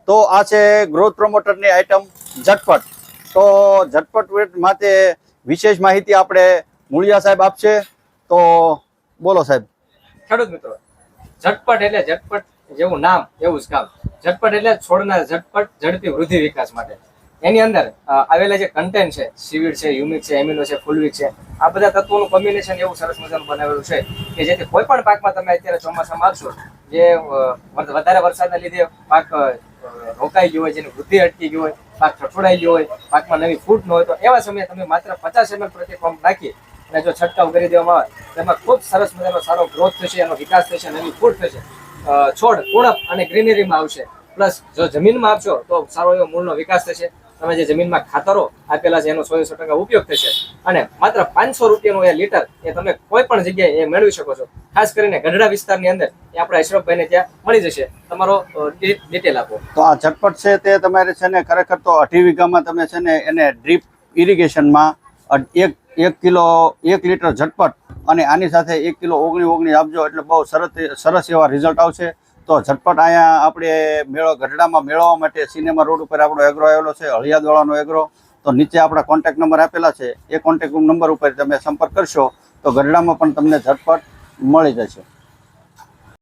તો આ છે ગ્રોથ પ્રમોટરની આઈટમ ઝટપટ. તો ઝટપટ માટે વિશેષ માહિતી આપણે મૂળિયા સાહેબ આપશે. તો બોલો સાહેબ. ખેડૂત મિત્રો, ઝટપટ એટલે ઝટપટ જેવું નામ એવું જ કામ. ઝટપટ એટલે છોડના ઝટપટ ઝડપી વૃદ્ધિ વિકાસ માટે. એની અંદર આવેલા જે કન્ટેન્ટ છે, સીવીડ છે, હ્યુમિક છે, એમિનો છે, ફૂલવિક છે, આ બધા તત્વોનું કોમ્બિનેશન એવું સરસ મજાનું બનાવેલું છે કે જેથી કોઈ પણ પાકમાં તમે અત્યારે ચોમાસામાં આવશો, જે વધારે વરસાદના લીધે પાક રોકાઈ ગયો હોય, જેની વૃદ્ધિ અટકી ગઈ હોય, પાક છોડાઈ ગયો હોય, પાકમાં નવી ફૂટ ન હોય, તો એવા સમયે તમે માત્ર 50 ml પ્રતિ પંપ નાખી અને જો છંટકાવ કરી દેવામાં આવે તો એમાં ખૂબ સરસ મજાનો સારો ગ્રોથ થશે, એનો વિકાસ થશે, નવી ફૂટ થશે, છોડ ઉણપ અને ગ્રીનરીમાં આવશે. પ્લસ જો જમીનમાં આપશો તો સારો એવો મૂળનો વિકાસ થશે. તમે જે જમીનમાં ખાતરો આપેલા છે એનો 100% ઉપયોગ થશે અને માત્ર 500 રૂપિયાનું એ લીટર એ તમે કોઈ પણ જગ્યાએ એ મેળવી શકો છો. ખાસ કરીને ગઢડા વિસ્તારની અંદર એ આપણા અશરફભાઈને ત્યાં મળી જશે. તમારો ડિટેલ આપો. તો આ ઝટપટ છે તે તમારે છે ને ખરેખર તો 2.5 વીઘામાં તમે છે ને એને ડ્રીપ ઇરિગેશનમાં 1 કિલો 1 લીટર ઝટપટ અને આની સાથે 1 કિલો 19 આપજો એટલે બહુ સરસ એવા રિઝલ્ટ આવશે. તો ઝટપટ અહીંયા આપણે ગઢડામાં મેળવવા માટે સિનેમા રોડ ઉપર આપણો એગ્રો આવેલો છે, હળિયાદવાળાનો એગ્રો. તો નીચે આપણા કોન્ટેક્ટ નંબર આપેલા છે, એ કોન્ટેક્ટ નંબર ઉપર તમે સંપર્ક કરશો તો ગઢડામાં પણ તમને ઝટપટ મળી જશે.